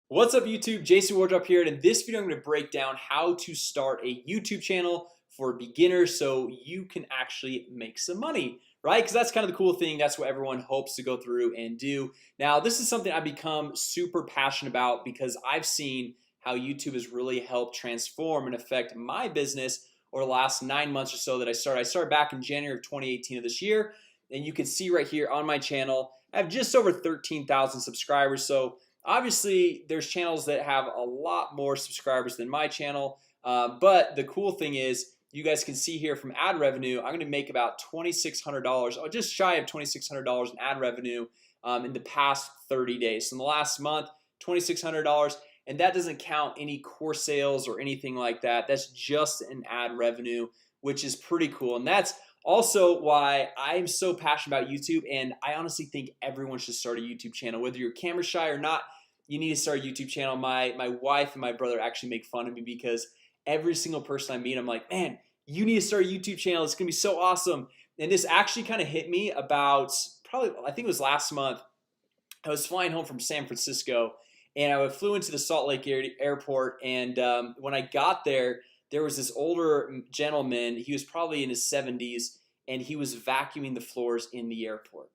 What's up YouTube? Jason Wardrop here, and in this video I'm going to break down how to start a YouTube channel for beginners so you can actually make some money, right? Because that's kind of the cool thing. That's what everyone hopes to go through and do. Now this is something I've become super passionate about because I've seen how YouTube has really helped transform and affect my business over the last 9 months or so that I started back in January of 2018 of this year, and you can see right here on my channel I have just over 13,000 subscribers. So obviously there's channels that have a lot more subscribers than my channel, but the cool thing is you guys can see here from ad revenue I'm gonna make about $2,600, or just shy of $2,600 in ad revenue in the past 30 days. So in the last month, $2,600, and that doesn't count any course sales or anything like that. That's just an ad revenue, which is pretty cool. And that's also why I'm so passionate about YouTube. And I honestly think everyone should start a YouTube channel, whether you're camera shy or not. You need to start a YouTube channel. My wife and my brother actually make fun of me because every single person I meet, I'm like, man, you need to start a YouTube channel. It's gonna be so awesome. And this actually kind of hit me about probably, I think it was last month. I was flying home from San Francisco and I flew into the Salt Lake airport, and when I got there, there was this older gentleman. He was probably in his 70s, and he was vacuuming the floors in the airport.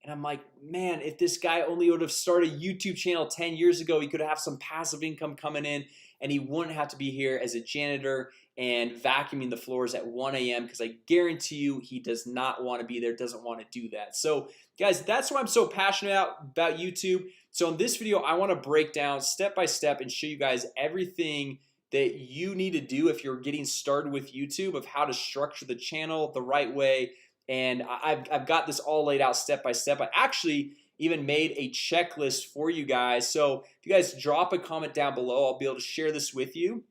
And I'm like, man, if this guy only would have started a YouTube channel 10 years ago, he could have some passive income coming in, and he wouldn't have to be here as a janitor and vacuuming the floors at 1 a.m. because I guarantee you he does not want to be there, doesn't want to do that. So guys, that's why I'm so passionate about YouTube. So in this video I want to break down step by step and show you guys everything that you need to do if you're getting started with YouTube, of how to structure the channel the right way. And I've got this all laid out step by step. I actually even made a checklist for you guys. So if you guys drop a comment down below, I'll be able to share this with you.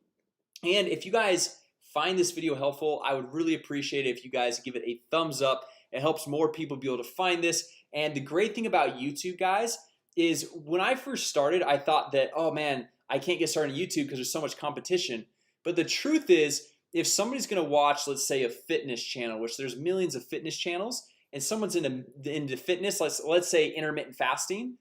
And if you guys find this video helpful, I would really appreciate it if you guys give it a thumbs up. It helps more people be able to find this. And the great thing about YouTube, guys, is when I first started, I thought that, oh man, I can't get started on YouTube because there's so much competition. But the truth is, if somebody's gonna watch, let's say, a fitness channel, which there's millions of fitness channels, and someone's into fitness, let's say intermittent fasting,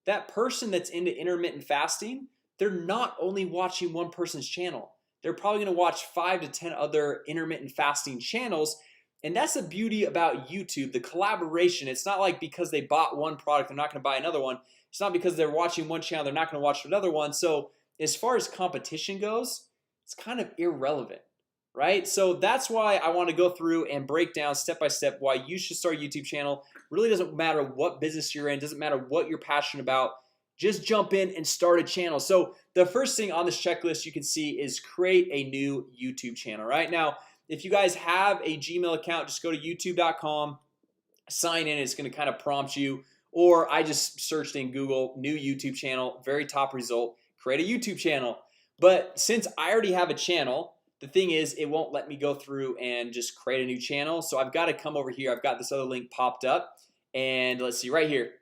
that person that's into intermittent fasting, they're not only watching one person's channel. They're probably gonna watch 5 to 10 other intermittent fasting channels. And that's the beauty about YouTube, the collaboration. It's not like because they bought one product, they're not gonna buy another one. It's not because they're watching one channel, they're not gonna watch another one. So as far as competition goes, it's kind of irrelevant, right? So that's why I want to go through and break down step by step why you should start a YouTube channel. Really doesn't matter what business you're in, doesn't matter what you're passionate about, just jump in and start a channel. So the first thing on this checklist you can see is create a new YouTube channel. Right now, if you guys have a Gmail account, just go to youtube.com, sign in. It's going to kind of prompt you, or I just searched in Google new YouTube channel, very top result, create a YouTube channel. But since I already have a channel, the thing is it won't let me go through and just create a new channel. So I've got to come over here. I've got this other link popped up, and let's see right here.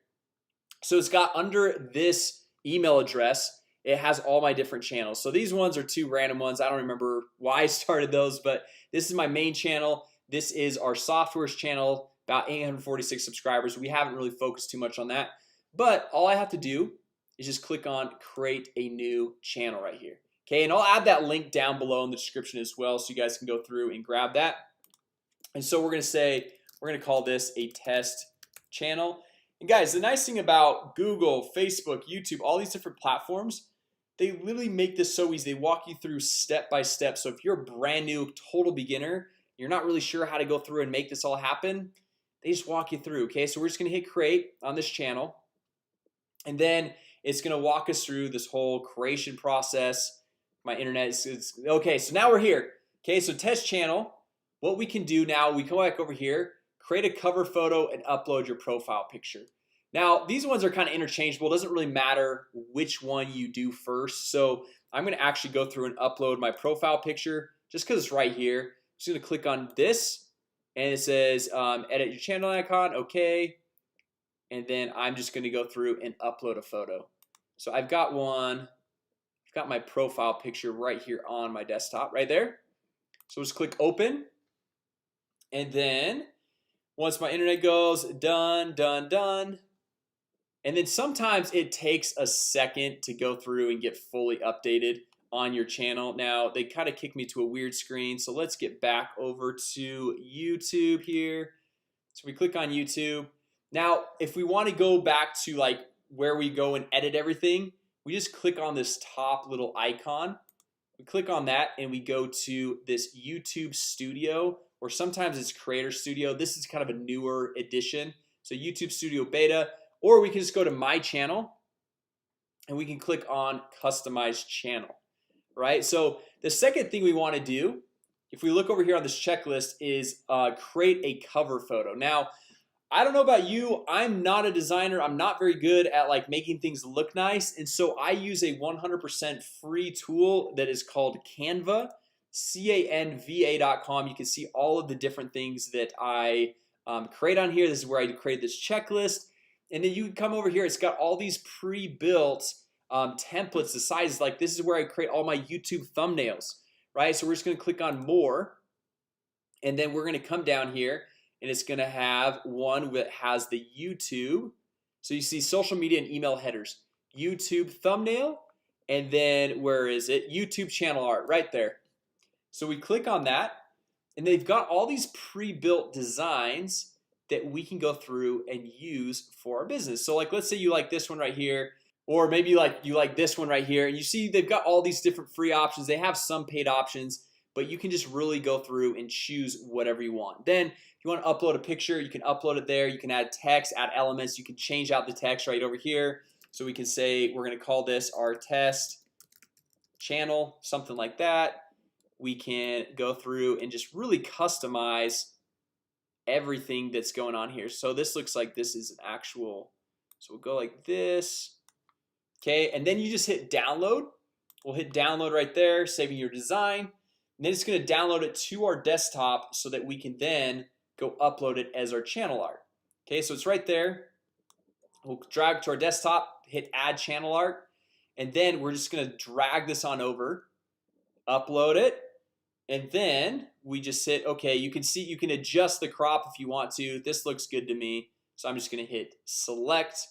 So it's got under this email address, it has all my different channels. So these ones are two random ones. I don't remember why I started those, but this is my main channel. This is our softwares channel, about 846 subscribers. We haven't really focused too much on that, but all I have to do is just click on create a new channel right here. Okay, and I'll add that link down below in the description as well, so you guys can go through and grab that. And so we're gonna call this a test channel. And guys, the nice thing about Google, Facebook, YouTube, all these different platforms, they literally make this so easy. They walk you through step by step. So if you're a brand new total beginner, you're not really sure how to go through and make this all happen, they just walk you through. Okay, so we're just gonna hit create on this channel, and then it's gonna walk us through this whole creation process. My internet is okay. So now we're here. Okay, so test channel. What we can do now, we come back over here, create a cover photo and upload your profile picture. Now these ones are kind of interchangeable. It doesn't really matter which one you do first. So I'm gonna actually go through and upload my profile picture just because it's right here. I'm just gonna click on this, and it says edit your channel icon. Okay, and then I'm just gonna go through and upload a photo. So I've got one. I've got my profile picture right here on my desktop right there. So just click open, and then once my internet goes done, And then sometimes it takes a second to go through and get fully updated on your channel. Now they kind of kick me to a weird screen, so let's get back over to YouTube here. So we click on YouTube. Now if we want to go back to like where we go and edit everything, we just click on this top little icon. We click on that and we go to this YouTube Studio, or sometimes it's Creator Studio. This is kind of a newer edition, so YouTube Studio Beta. Or we can just go to my channel and we can click on customize channel, right? So the second thing we want to do, if we look over here on this checklist, is create a cover photo. Now I don't know about you, I'm not a designer. I'm not very good at like making things look nice, and so I use a 100% free tool that is called Canva, canva.com. You can see all of the different things that I create on here. This is where I create this checklist. And then you can come over here. It's got all these pre-built templates. The size, like this is where I create all my YouTube thumbnails, right? So we're just gonna click on more, and then we're gonna come down here, and it's gonna have one that has the YouTube. So you see social media and email headers, YouTube thumbnail, and then where is it? YouTube channel art right there. So we click on that, and they've got all these pre-built designs that we can go through and use for our business. So like let's say you like this one right here, or maybe you like this one right here, and you see they've got all these different free options. They have some paid options, but you can just really go through and choose whatever you want. Then if you want to upload a picture, you can upload it there. You can add text, add elements. You can change out the text right over here. So we can say we're gonna call this our test channel, something like that. We can go through and just really customize everything that's going on here. So this looks like this is an actual, so we'll go like this. Okay, and then you just hit download. We'll hit download right there, saving your design, and then it's going to download it to our desktop so that we can then go upload it as our channel art. Okay, so it's right there. We'll drag to our desktop, hit add channel art, and then we're just going to drag this on over, upload it, and then we just hit okay. You can see you can adjust the crop if you want to. This looks good to me, so I'm just gonna hit select,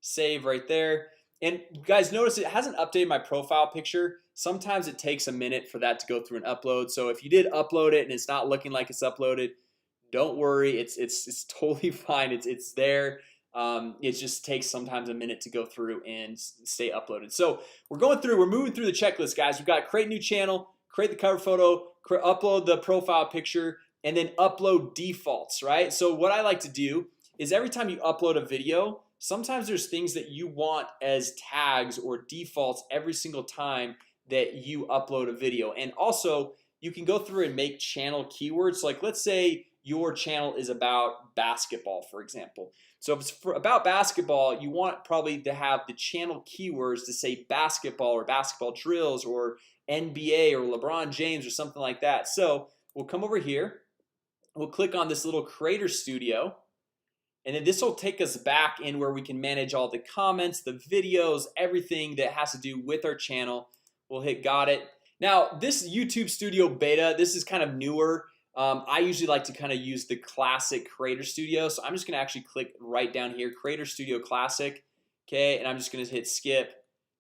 save right there. And you guys notice it hasn't updated my profile picture. Sometimes it takes a minute for that to go through and upload. So if you did upload it and it's not looking like it's uploaded, don't worry, it's totally fine. It's there. It just takes sometimes a minute to go through and stay uploaded. So we're moving through the checklist, guys. We've got create new channel, create the cover photo, upload the profile picture, and then upload defaults, right? So what I like to do is every time you upload a video, sometimes there's things that you want as tags or defaults every single time that you upload a video. And also you can go through and make channel keywords. Like let's say your channel is about basketball, for example. So if it's about basketball, you want probably to have the channel keywords to say basketball or basketball drills or NBA or LeBron James or something like that. So we'll come over here, we'll click on this little Creator Studio, and then this will take us back in where we can manage all the comments, the videos, everything that has to do with our channel. We'll hit got it. Now this YouTube Studio Beta, this is kind of newer. I usually like to kind of use the classic Creator Studio, so I'm just gonna actually click right down here, Creator Studio Classic. Okay, and I'm just gonna hit skip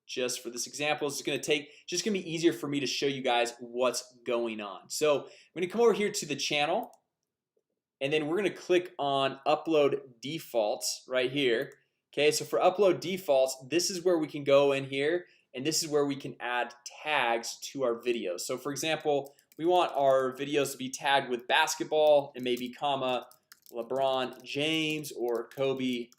just for this example. It's gonna be easier for me to show you guys what's going on. So I'm gonna come over here to the channel, and then we're gonna click on upload defaults right here. Okay, so for upload defaults, this is where we can go in here, and this is where we can add tags to our videos. So for example, we want our videos to be tagged with basketball and maybe comma LeBron James or Kobe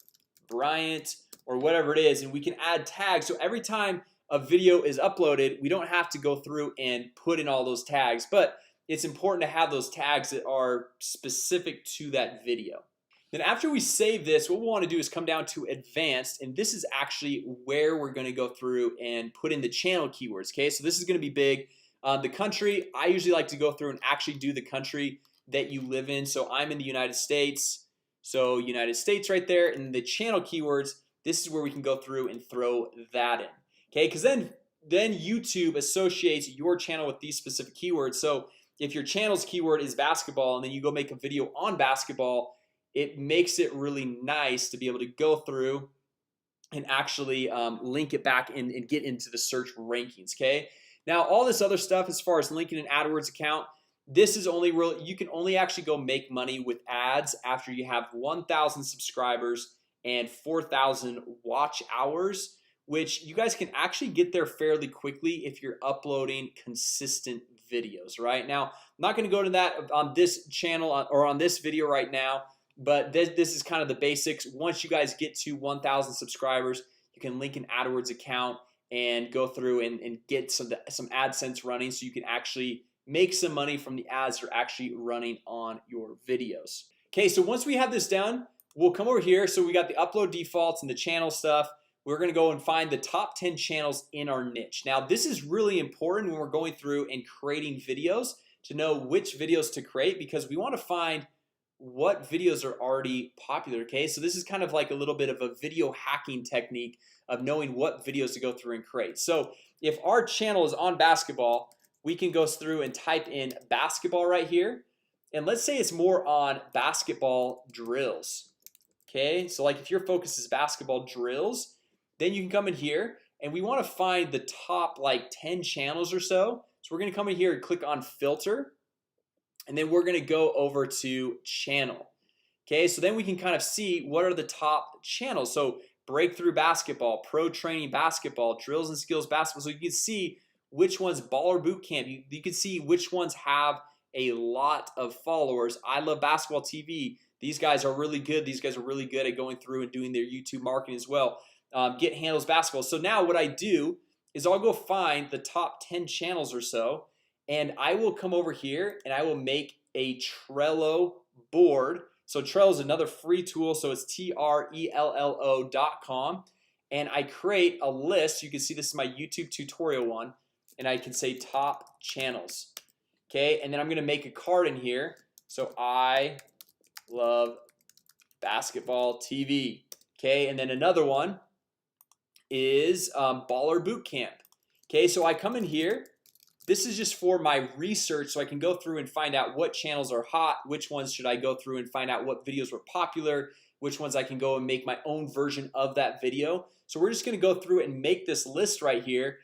Bryant or whatever it is, and we can add tags. So every time a video is uploaded, we don't have to go through and put in all those tags, but it's important to have those tags that are specific to that video. Then after we save this, what we want to do is come down to advanced, and this is actually where we're going to go through and put in the channel keywords. Okay, so this is going to be big. The country, I usually like to go through and actually do the country that you live in. So I'm in the United States, so United States right there. And the channel keywords, this is where we can go through and throw that in. Okay, because then YouTube associates your channel with these specific keywords. So if your channel's keyword is basketball and then you go make a video on basketball, it makes it really nice to be able to go through and actually link it back and get into the search rankings. Okay, now all this other stuff as far as linking an AdWords account, this is only real. You can only actually go make money with ads after you have 1,000 subscribers and 4,000 watch hours, which you guys can actually get there fairly quickly if you're uploading consistent videos. Right now, I'm not going to go to that on this channel or on this video right now, but this is kind of the basics. Once you guys get to 1,000 subscribers, you can link an AdWords account and go through and get some AdSense running, so you can actually make some money from the ads that are actually running on your videos. Okay, so once we have this done, we'll come over here. So we got the upload defaults and the channel stuff. We're gonna go and find the top 10 channels in our niche. Now this is really important when we're going through and creating videos, to know which videos to create, because we want to find what videos are already popular. Okay, so this is kind of like a little bit of a video hacking technique of knowing what videos to go through and create. So if our channel is on basketball, we can go through and type in basketball right here, and let's say it's more on basketball drills. Okay, so like if your focus is basketball drills, then you can come in here and we want to find the top like 10 channels or so. So we're gonna come in here and click on filter, and then we're gonna go over to channel. Okay, so then we can kind of see what are the top channels. So breakthrough basketball, pro training basketball, drills and skills basketball. So you can see which ones, baller boot camp, you can see which ones have a lot of followers. I love basketball TV. These guys are really good. These guys are really good at going through and doing their YouTube marketing as well. Get handles basketball. So now what I do is I'll go find the top 10 channels or so, and I will come over here and I will make a Trello board. So Trello is another free tool. So it's Trello.com, and I create a list. You can see this is my YouTube tutorial one, and I can say top channels. Okay, and then I'm gonna make a card in here. So I love basketball TV. Okay, and then another one is baller boot camp. Okay, so I come in here. This is just for my research, so I can go through and find out what channels are hot, which ones should I go through and find out what videos were popular, which ones I can go and make my own version of that video. So we're just gonna go through and make this list right here,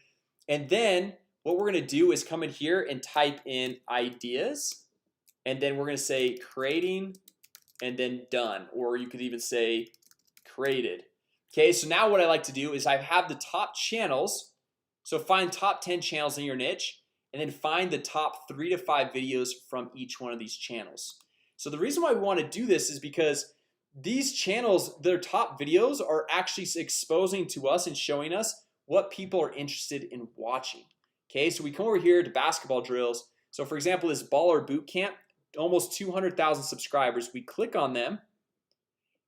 and then what we're gonna do is come in here and type in ideas, and then we're gonna say creating, and then done, or you could even say created. Okay, so now what I like to do is I have the top channels. So find top 10 channels in your niche, and then find the top 3 to 5 videos from each one of these channels. So the reason why we want to do this is because these channels, their top videos are actually exposing to us and showing us what people are interested in watching. Okay, so we come over here to basketball drills. So for example, this baller boot camp, almost 200,000 subscribers. We click on them,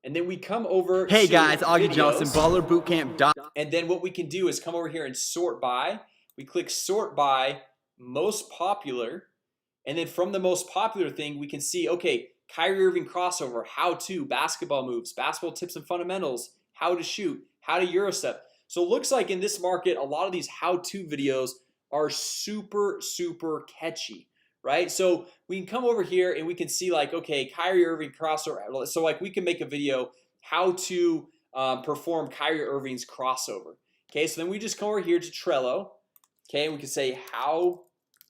and then we come over. Hey guys, Augie Johnson, baller boot camp. And then what we can do is come over here and sort by. We click sort by most popular, and then from the most popular thing we can see, okay, Kyrie Irving crossover, how to, basketball moves, basketball tips and fundamentals, how to shoot, how to Euro step. So it looks like in this market a lot of these how-to videos are super catchy, right? So we can come over here and we can see like, okay, Kyrie Irving crossover. So like we can make a video how to perform Kyrie Irving's crossover. Okay, so then we just come over here to Trello. Okay, and we can say how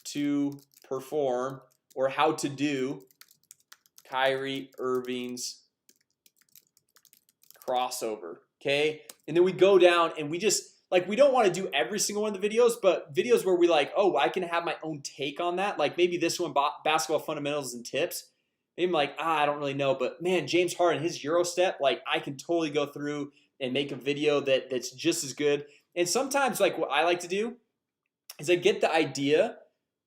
to perform or how to do Kyrie Irving's crossover. Okay, and then we go down and we just like, we don't want to do every single one of the videos, but videos where we like, oh, I can have my own take on that. Like maybe this one, basketball fundamentals and tips. Maybe I'm like, I don't really know, but man, James Harden, his Euro step, like I can totally go through and make a video that's just as good. And sometimes like what I like to do is I get the idea,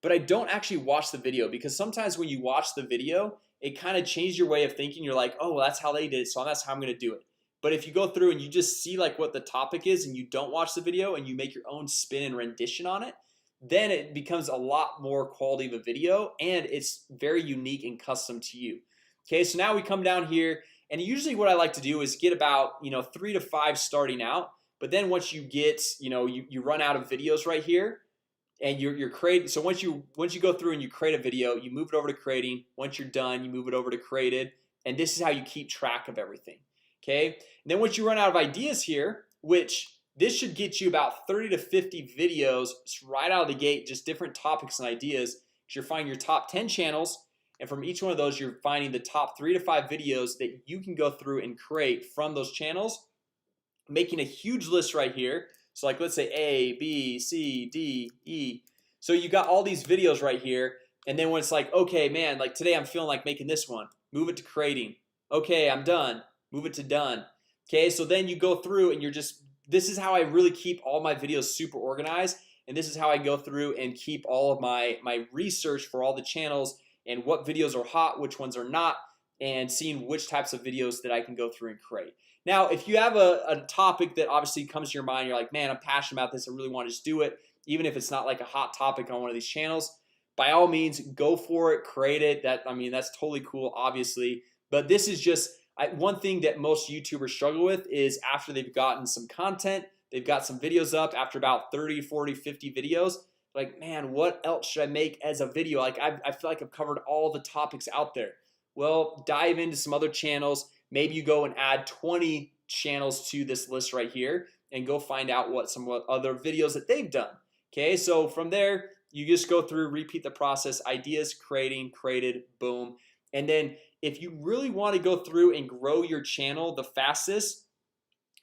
but I don't actually watch the video, because sometimes when you watch the video, it kind of changes your way of thinking. You're like, oh, well, that's how they did it, so that's how I'm gonna do it. But if you go through and you just see like what the topic is and you don't watch the video and you make your own spin and rendition on it, then it becomes a lot more quality of a video, and it's very unique and custom to you. Okay, so now we come down here, and usually what I like to do is get about 3 to 5 starting out. But then once you get you run out of videos right here, and you're creating. So once you go through and you create a video, you move it over to creating. Once you're done, you move it over to created, and this is how you keep track of everything. Okay, and then once you run out of ideas here, which this should get you about 30 to 50 videos right out of the gate, just different topics and ideas. You're finding your top 10 channels, and from each one of those you're finding the top 3 to 5 videos that you can go through and create from those channels, making a huge list right here. So like let's say A, B, C, D, E. So you got all these videos right here, and then when it's like, okay man, like today I'm feeling like making this one, move it to creating. Okay, I'm done, move it to done. Okay, so then you go through and you're just, this is how I really keep all my videos super organized, and this is how I go through and keep all of my research for all the channels and what videos are hot, which ones are not, and seeing which types of videos that I can go through and create. Now if you have a topic that obviously comes to your mind, you're like, man, I'm passionate about this, I really want to just do it, even if it's not like a hot topic on one of these channels, by all means go for it, create it. That, I mean, that's totally cool, obviously. But this is just one thing that most YouTubers struggle with is after they've gotten some content, they've got some videos up, after about 30, 40, 50 videos, like, man, what else should I make as a video? Like I feel like I've covered all the topics out there. Well, dive into some other channels. Maybe you go and add 20 channels to this list right here and go find out what some other videos that they've done. Okay, so from there you just go through, repeat the process, ideas, creating, created, boom. And then if you really want to go through and grow your channel the fastest,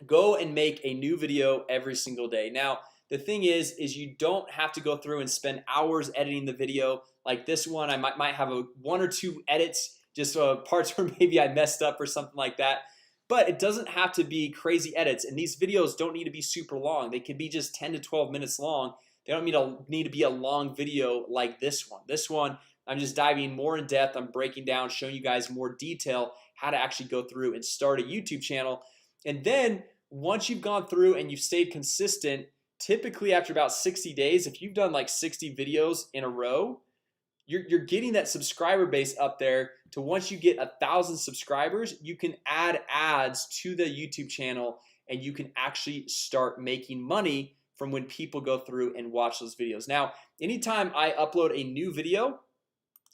go and make a new video every single day. Now the thing is you don't have to go through and spend hours editing the video. Like this one, I might have one or two edits, just parts where maybe I messed up or something like that. But it doesn't have to be crazy edits, and these videos don't need to be super long. They can be just 10 to 12 minutes long. They don't need to be a long video like this one. This one, I'm just diving more in depth. I'm breaking down, showing you guys more detail how to actually go through and start a YouTube channel. And then once you've gone through and you've stayed consistent, typically after about 60 days, if you've done like 60 videos in a row, you're getting that subscriber base up there to once you get 1,000 subscribers, you can add ads to the YouTube channel and you can actually start making money from when people go through and watch those videos. Now anytime I upload a new video,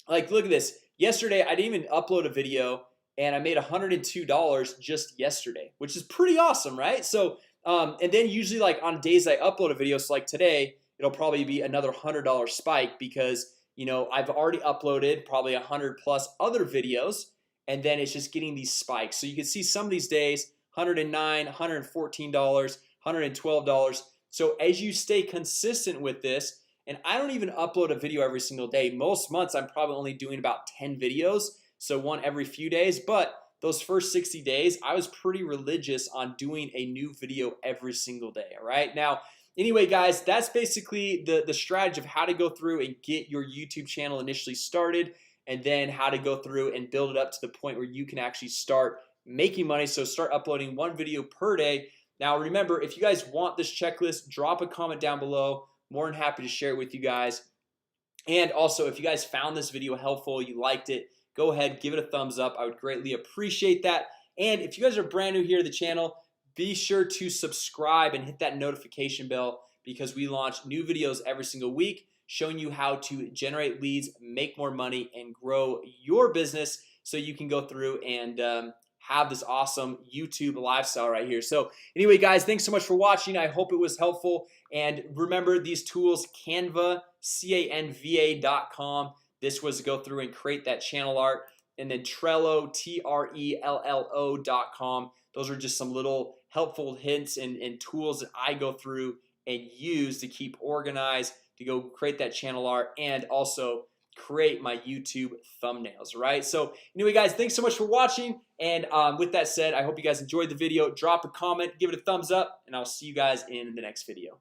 like look at this, yesterday I didn't even upload a video and I made $102 just yesterday, which is pretty awesome, right? So and then usually like on days I upload a video, so like today it'll probably be another $100 spike because you know I've already uploaded probably 100 plus other videos, and then it's just getting these spikes. So you can see some of these days $109, $114, $112. So as you stay consistent with this, and I don't even upload a video every single day. Most months I'm probably only doing about 10 videos, so one every few days. But those first 60 days I was pretty religious on doing a new video every single day. All right, now anyway guys, that's basically the strategy of how to go through and get your YouTube channel initially started, and then how to go through and build it up to the point where you can actually start making money. So start uploading one video per day. Now remember, if you guys want this checklist, drop a comment down below. More than happy to share it with you guys. And also if you guys found this video helpful, you liked it, go ahead, give it a thumbs up. I would greatly appreciate that. And if you guys are brand new here to the channel, be sure to subscribe and hit that notification bell, because we launch new videos every single week showing you how to generate leads, make more money, and grow your business so you can go through and have this awesome YouTube lifestyle right here. So anyway guys, thanks so much for watching. I hope it was helpful. And remember these tools, Canva, canva.com. This was to go through and create that channel art. And then Trello, Trello.com. Those are just some little helpful hints and tools that I go through and use to keep organized, to go create that channel art, and also create my YouTube thumbnails. Right, so anyway guys, thanks so much for watching. And with that said, I hope you guys enjoyed the video. Drop a comment, give it a thumbs up, and I'll see you guys in the next video.